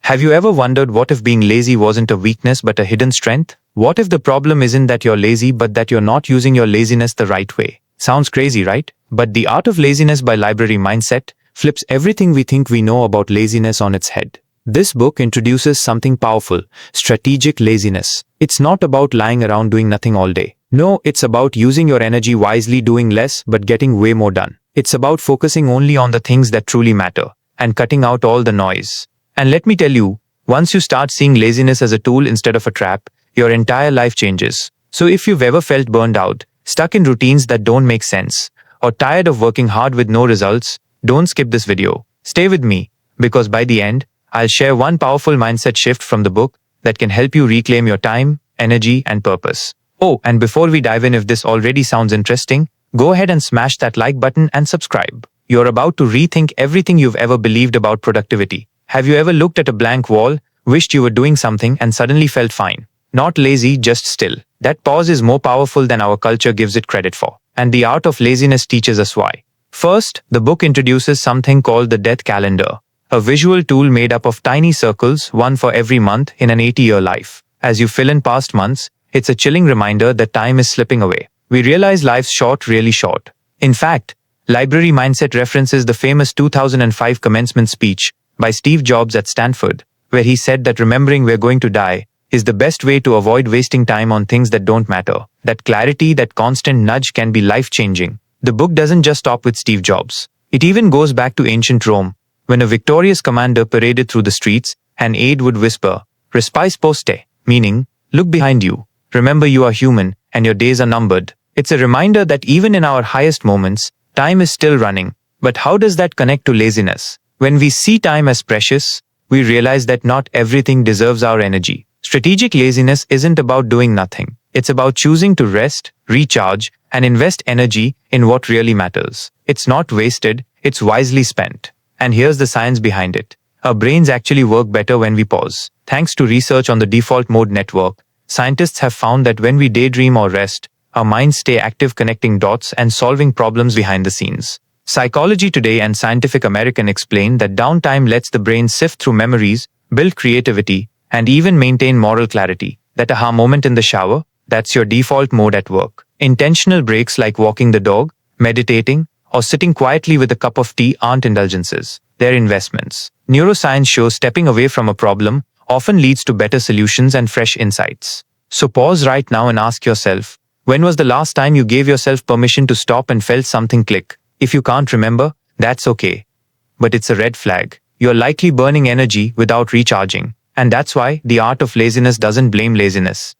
Have you ever wondered what if being lazy wasn't a weakness but a hidden strength? What if the problem isn't that you're lazy but that you're not using your laziness the right way? Sounds crazy, right? But The Art of Laziness by Library Mindset flips everything we think we know about laziness on its head. This book introduces something powerful: strategic laziness. It's not about lying around doing nothing all day. No, it's about using your energy wisely, doing less but getting way more done. It's about focusing only on the things that truly matter and cutting out all the noise. And let me tell you, once you start seeing laziness as a tool instead of a trap, your entire life changes. So if you've ever felt burned out, stuck in routines that don't make sense, or tired of working hard with no results, don't skip this video. Stay with me, because by the end, I'll share one powerful mindset shift from the book that can help you reclaim your time, energy, and purpose. Oh, and before we dive in, if this already sounds interesting, go ahead and smash that like button and subscribe. You're about to rethink everything you've ever believed about productivity. Have you ever looked at a blank wall, wished you were doing something, and suddenly felt fine? Not lazy, just still. That pause is more powerful than our culture gives it credit for. And The Art of Laziness teaches us why. First, the book introduces something called the death calendar, a visual tool made up of tiny circles, one for every month in an 80-year life. As you fill in past months, it's a chilling reminder that time is slipping away. We realize life's short, really short. In fact, Library Mindset references the famous 2005 commencement speech by Steve Jobs at Stanford, where he said that remembering we're going to die is the best way to avoid wasting time on things that don't matter. That clarity, that constant nudge can be life-changing. The book doesn't just stop with Steve Jobs. It even goes back to ancient Rome, when a victorious commander paraded through the streets, an aide would whisper, "Respice poste," meaning, look behind you. Remember you are human, and your days are numbered. It's a reminder that even in our highest moments, time is still running. But how does that connect to laziness? When we see time as precious, we realize that not everything deserves our energy. Strategic laziness isn't about doing nothing. It's about choosing to rest, recharge, and invest energy in what really matters. It's not wasted, it's wisely spent. And here's the science behind it. Our brains actually work better when we pause. Thanks to research on the default mode network, scientists have found that when we daydream or rest, our minds stay active, connecting dots and solving problems behind the scenes. Psychology Today and Scientific American explain that downtime lets the brain sift through memories, build creativity, and even maintain moral clarity. That aha moment in the shower, that's your default mode at work. Intentional breaks like walking the dog, meditating, or sitting quietly with a cup of tea aren't indulgences. They're investments. Neuroscience shows stepping away from a problem often leads to better solutions and fresh insights. So pause right now and ask yourself, when was the last time you gave yourself permission to stop and felt something click? If you can't remember, that's okay. But it's a red flag. You're likely burning energy without recharging. And that's why The Art of Laziness doesn't blame laziness.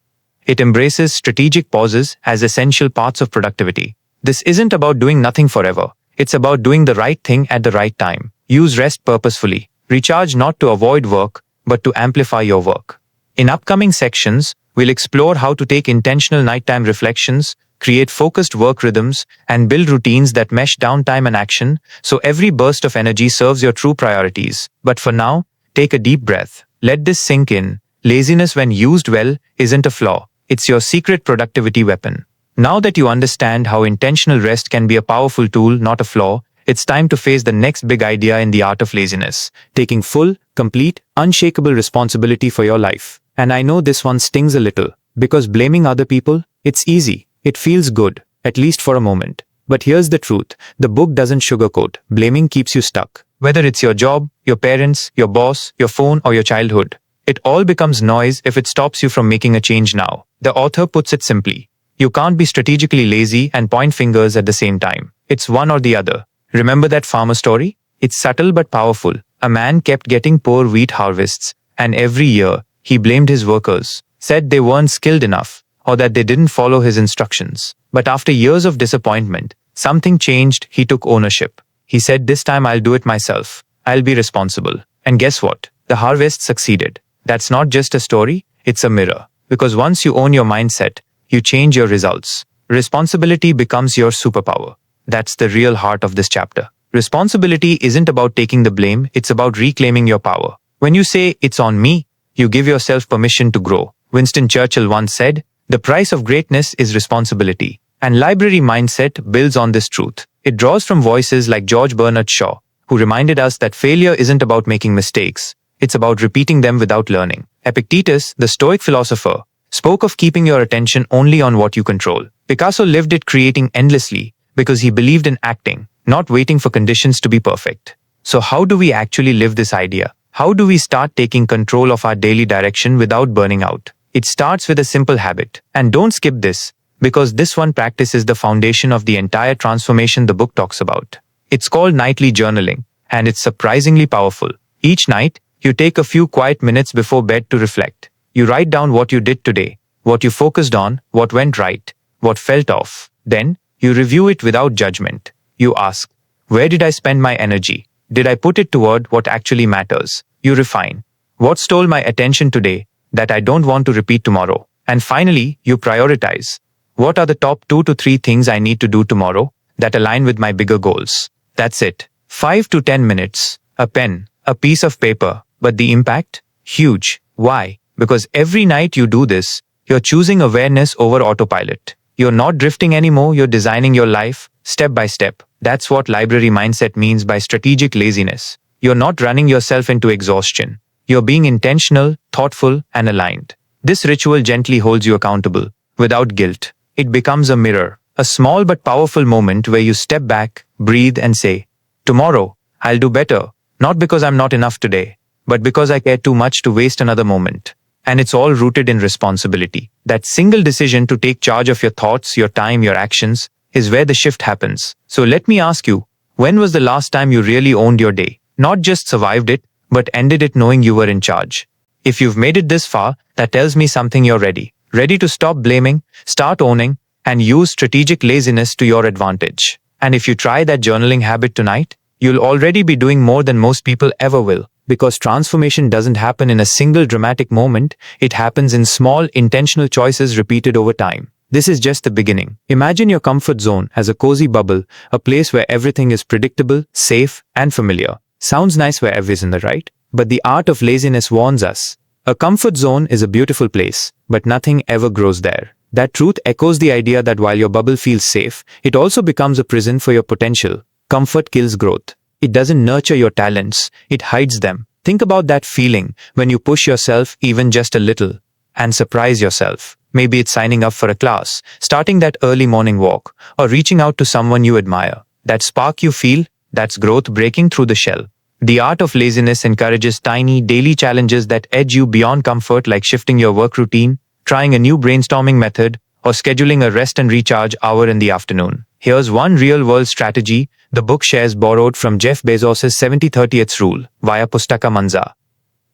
It embraces strategic pauses as essential parts of productivity. This isn't about doing nothing forever. It's about doing the right thing at the right time. Use rest purposefully. Recharge not to avoid work, but to amplify your work. In upcoming sections, we'll explore how to take intentional nighttime reflections, create focused work rhythms, and build routines that mesh downtime and action, so every burst of energy serves your true priorities. But for now, take a deep breath. Let this sink in. Laziness, when used well, isn't a flaw. It's your secret productivity weapon. Now that you understand how intentional rest can be a powerful tool, not a flaw, it's time to face the next big idea in The Art of Laziness: taking full, complete, unshakable responsibility for your life. And I know this one stings a little, because blaming other people, it's easy. It feels good, at least for a moment. But here's the truth. The book doesn't sugarcoat. Blaming keeps you stuck. Whether it's your job, your parents, your boss, your phone, or your childhood, it all becomes noise if it stops you from making a change now. The author puts it simply: you can't be strategically lazy and point fingers at the same time. It's one or the other. Remember that farmer story? It's subtle but powerful. A man kept getting poor wheat harvests, and every year, he blamed his workers, said they weren't skilled enough, or that they didn't follow his instructions. But after years of disappointment, something changed. He took ownership. He said, "This time I'll do it myself. I'll be responsible." And guess what? The harvest succeeded. That's not just a story, it's a mirror. Because once you own your mindset, you change your results. Responsibility becomes your superpower. That's the real heart of this chapter. Responsibility isn't about taking the blame, it's about reclaiming your power. When you say, "It's on me," you give yourself permission to grow. Winston Churchill once said, "The price of greatness is responsibility." And Library Mindset builds on this truth. It draws from voices like George Bernard Shaw, who reminded us that failure isn't about making mistakes. It's about repeating them without learning. Epictetus, the Stoic philosopher, spoke of keeping your attention only on what you control. Picasso lived it creating endlessly because he believed in acting, not waiting for conditions to be perfect. So how do we actually live this idea? How do we start taking control of our daily direction without burning out? It starts with a simple habit. And don't skip this, because this one practice is the foundation of the entire transformation the book talks about. It's called nightly journaling, and it's surprisingly powerful. Each night, you take a few quiet minutes before bed to reflect. You write down what you did today, what you focused on, what went right, what felt off. Then, you review it without judgment. You ask, where did I spend my energy? Did I put it toward what actually matters? You refine. What stole my attention today that I don't want to repeat tomorrow? And finally, you prioritize. What are the top 2 to 3 things I need to do tomorrow that align with my bigger goals? That's it. 5 to 10 minutes. A pen. A piece of paper. But the impact? Huge. Why? Because every night you do this, you're choosing awareness over autopilot. You're not drifting anymore, you're designing your life, step by step. That's what library mindset means by strategic laziness. You're not running yourself into exhaustion. You're being intentional, thoughtful, and aligned. This ritual gently holds you accountable, without guilt. It becomes a mirror, a small but powerful moment where you step back, breathe, and say, tomorrow, I'll do better, not because I'm not enough today, but because I care too much to waste another moment. And it's all rooted in responsibility. That single decision to take charge of your thoughts, your time, your actions, is where the shift happens. So let me ask you, when was the last time you really owned your day? Not just survived it, but ended it knowing you were in charge. If you've made it this far, that tells me something you're ready. Ready to stop blaming, start owning, and use strategic laziness to your advantage. And if you try that journaling habit tonight, you'll already be doing more than most people ever will. Because transformation doesn't happen in a single dramatic moment, it happens in small, intentional choices repeated over time. This is just the beginning. Imagine your comfort zone as a cozy bubble, a place where everything is predictable, safe, and familiar. Sounds nice wherever isn't it, right? But the art of laziness warns us. A comfort zone is a beautiful place, but nothing ever grows there. That truth echoes the idea that while your bubble feels safe, it also becomes a prison for your potential. Comfort kills growth. It doesn't nurture your talents, it hides them. Think about that feeling when you push yourself even just a little and surprise yourself. Maybe it's signing up for a class, starting that early morning walk, or reaching out to someone you admire. That spark you feel, that's growth breaking through the shell. The art of laziness encourages tiny, daily challenges that edge you beyond comfort, like shifting your work routine, trying a new brainstorming method, or scheduling a rest and recharge hour in the afternoon. Here's one real-world strategy the book shares borrowed from Jeff Bezos' 70-30th rule via Pustaka Manza.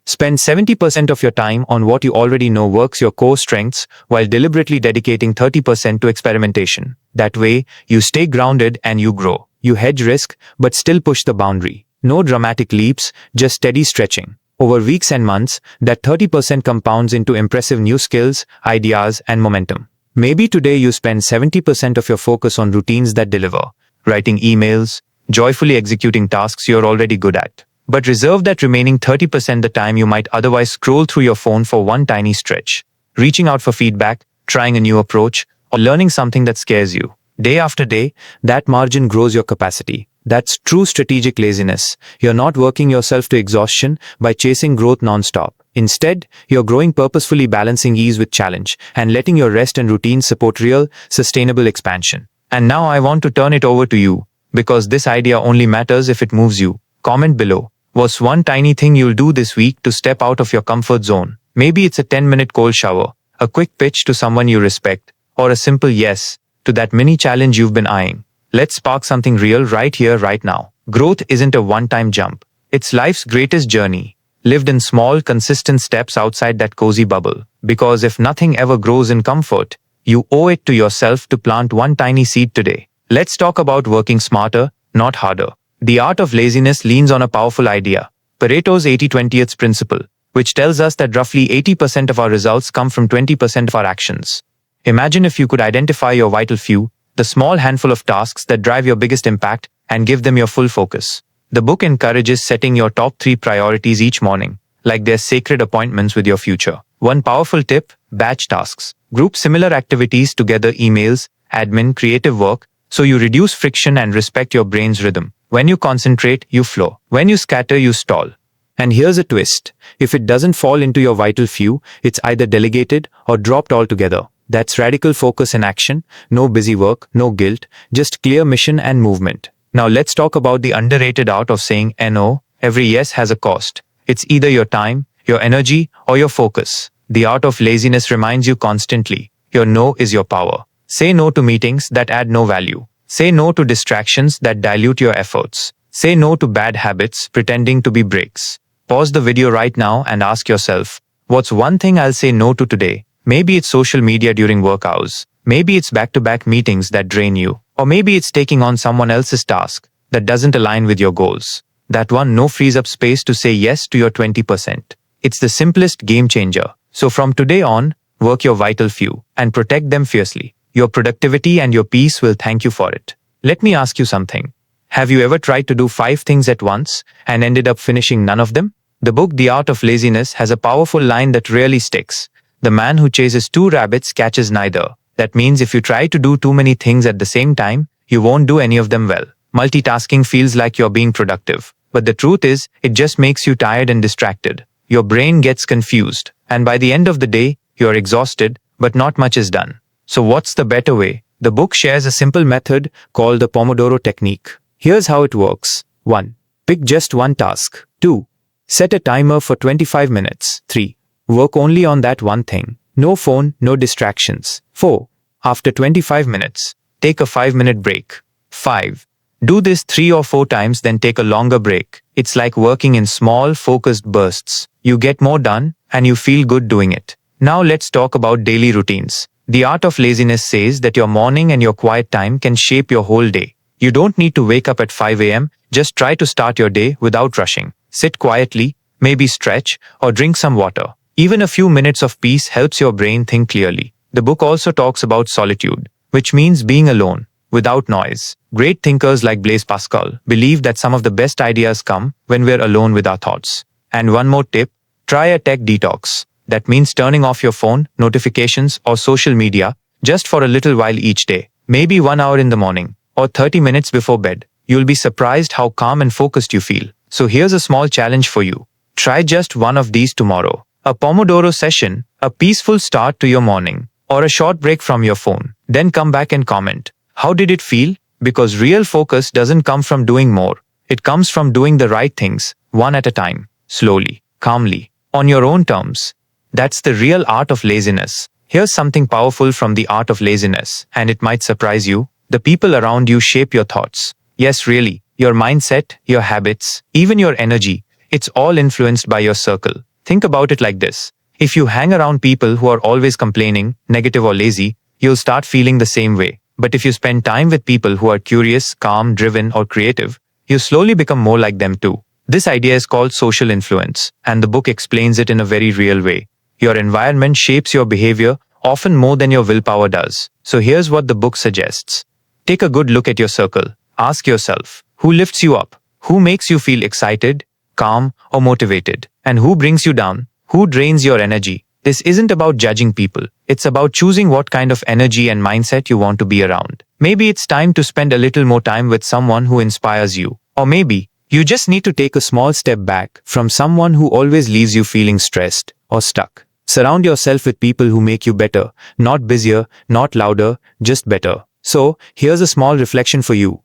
Spend 70% of your time on what you already know works, your core strengths, while deliberately dedicating 30% to experimentation. That way, you stay grounded and you grow. You hedge risk, but still push the boundary. No dramatic leaps, just steady stretching. Over weeks and months, that 30% compounds into impressive new skills, ideas, and momentum. Maybe today you spend 70% of your focus on routines that deliver, writing emails, joyfully executing tasks you're already good at. But reserve that remaining 30% the time you might otherwise scroll through your phone for one tiny stretch, reaching out for feedback, trying a new approach, or learning something that scares you. Day after day, that margin grows your capacity. That's true strategic laziness. You're not working yourself to exhaustion by chasing growth non-stop. Instead, you're growing purposefully, balancing ease with challenge, and letting your rest and routine support real, sustainable expansion. And now I want to turn it over to you, because this idea only matters if it moves you. Comment below. What's one tiny thing you'll do this week to step out of your comfort zone? Maybe it's a 10-minute cold shower, a quick pitch to someone you respect, or a simple yes to that mini challenge you've been eyeing. Let's spark something real right here, right now. Growth isn't a one-time jump. It's life's greatest journey, lived in small, consistent steps outside that cozy bubble. Because if nothing ever grows in comfort, you owe it to yourself to plant one tiny seed today. Let's talk about working smarter, not harder. The art of laziness leans on a powerful idea, Pareto's 80-20th principle, which tells us that roughly 80% of our results come from 20% of our actions. Imagine if you could identify your vital few, the small handful of tasks that drive your biggest impact, and give them your full focus. The book encourages setting your top 3 priorities each morning, like they're sacred appointments with your future. One powerful tip: batch tasks. Group similar activities together: emails, admin, creative work, so you reduce friction and respect your brain's rhythm. When you concentrate, you flow. When you scatter, you stall. And here's a twist. If it doesn't fall into your vital few, it's either delegated or dropped altogether. That's radical focus in action, no busy work, no guilt, just clear mission and movement. Now let's talk about the underrated art of saying no. Every yes has a cost. It's either your time, your energy, or your focus. The art of laziness reminds you constantly. Your no is your power. Say no to meetings that add no value. Say no to distractions that dilute your efforts. Say no to bad habits pretending to be breaks. Pause the video right now and ask yourself, what's one thing I'll say no to today? Maybe it's social media during work hours. Maybe it's back-to-back meetings that drain you. Or maybe it's taking on someone else's task that doesn't align with your goals. That one no frees up space to say yes to your 20%. It's the simplest game changer. So from today on, work your vital few and protect them fiercely. Your productivity and your peace will thank you for it. Let me ask you something. Have you ever tried to do 5 things at once and ended up finishing none of them? The book The Art of Laziness has a powerful line that really sticks. The man who chases 2 rabbits catches neither. That means if you try to do too many things at the same time, you won't do any of them well. Multitasking feels like you're being productive. But the truth is, it just makes you tired and distracted. Your brain gets confused. And by the end of the day, you're exhausted, but not much is done. So what's the better way? The book shares a simple method called the Pomodoro technique. Here's how it works. 1. Pick just one task. 2. Set a timer for 25 minutes. 3. Work only on that one thing. No phone, no distractions. 4. After 25 minutes, take a 5-minute break. 5. Do this 3 or 4 times, then take a longer break. It's like working in small, focused bursts. You get more done, and you feel good doing it. Now let's talk about daily routines. The Art of Laziness says that your morning and your quiet time can shape your whole day. You don't need to wake up at 5 a.m., just try to start your day without rushing. Sit quietly, maybe stretch, or drink some water. Even a few minutes of peace helps your brain think clearly. The book also talks about solitude, which means being alone, without noise. Great thinkers like Blaise Pascal believe that some of the best ideas come when we're alone with our thoughts. And one more tip, try a tech detox. That means turning off your phone, notifications, or social media just for a little while each day. Maybe 1 hour in the morning, or 30 minutes before bed. You'll be surprised how calm and focused you feel. So here's a small challenge for you. Try just one of these tomorrow. A Pomodoro session, a peaceful start to your morning, or a short break from your phone. Then come back and comment. How did it feel? Because real focus doesn't come from doing more. It comes from doing the right things, one at a time, slowly, calmly, on your own terms. That's the real art of laziness. Here's something powerful from the Art of Laziness, and it might surprise you. The people around you shape your thoughts. Yes, really. Your mindset, your habits, even your energy. It's all influenced by your circle. Think about it like this. If you hang around people who are always complaining, negative or lazy, you'll start feeling the same way. But if you spend time with people who are curious, calm, driven, or creative, you slowly become more like them too. This idea is called social influence, and the book explains it in a very real way. Your environment shapes your behavior often more than your willpower does. So here's what the book suggests. Take a good look at your circle. Ask yourself, who lifts you up? Who makes you feel excited, calm, or motivated? And who brings you down? Who drains your energy? This isn't about judging people. It's about choosing what kind of energy and mindset you want to be around. Maybe it's time to spend a little more time with someone who inspires you. Or maybe you just need to take a small step back from someone who always leaves you feeling stressed or stuck. Surround yourself with people who make you better, not busier, not louder, just better. So, here's a small reflection for you.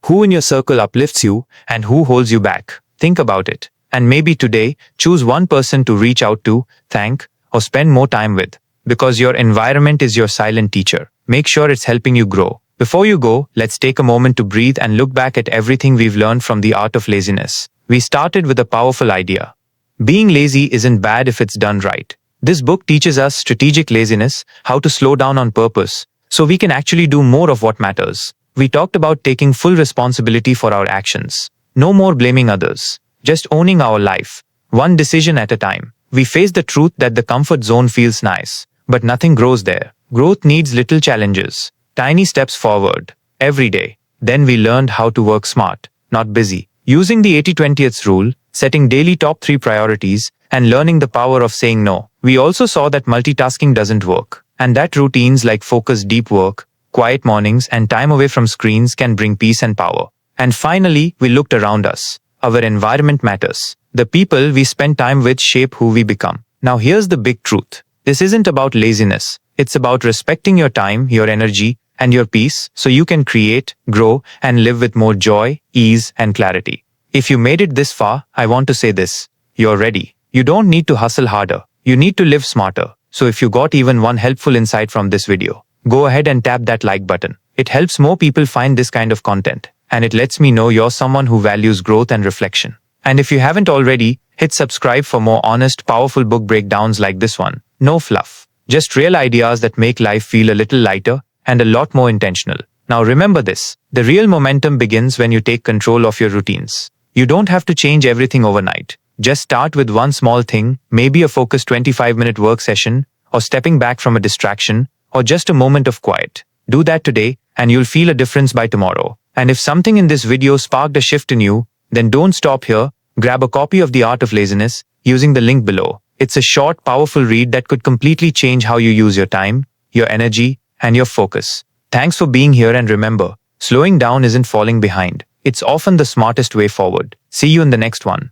Who in your circle uplifts you and who holds you back? Think about it. And maybe today, choose one person to reach out to, thank, or spend more time with. Because your environment is your silent teacher. Make sure it's helping you grow. Before you go, let's take a moment to breathe and look back at everything we've learned from the Art of Laziness. We started with a powerful idea. Being lazy isn't bad if it's done right. This book teaches us strategic laziness, how to slow down on purpose, so we can actually do more of what matters. We talked about taking full responsibility for our actions. No more blaming others. Just owning our life, one decision at a time. We face the truth that the comfort zone feels nice, but nothing grows there. Growth needs little challenges, tiny steps forward, every day. Then we learned how to work smart, not busy. Using the 80-20th rule, setting daily top 3 priorities, and learning the power of saying no. We also saw that multitasking doesn't work, and that routines like focused deep work, quiet mornings, and time away from screens can bring peace and power. And finally, we looked around us. Our environment matters. The people we spend time with shape who we become. Now here's the big truth. This isn't about laziness. It's about respecting your time, your energy, and your peace so you can create, grow, and live with more joy, ease, and clarity. If you made it this far, I want to say this. You're ready. You don't need to hustle harder. You need to live smarter. So if you got even one helpful insight from this video, go ahead and tap that like button. It helps more people find this kind of content, and it lets me know you're someone who values growth and reflection. And if you haven't already, hit subscribe for more honest, powerful book breakdowns like this one. No fluff. Just real ideas that make life feel a little lighter and a lot more intentional. Now remember this. The real momentum begins when you take control of your routines. You don't have to change everything overnight. Just start with one small thing, maybe a focused 25-minute work session, or stepping back from a distraction, or just a moment of quiet. Do that today, and you'll feel a difference by tomorrow. And if something in this video sparked a shift in you, then don't stop here. Grab a copy of The Art of Laziness using the link below. It's a short, powerful read that could completely change how you use your time, your energy, and your focus. Thanks for being here, and remember, slowing down isn't falling behind. It's often the smartest way forward. See you in the next one.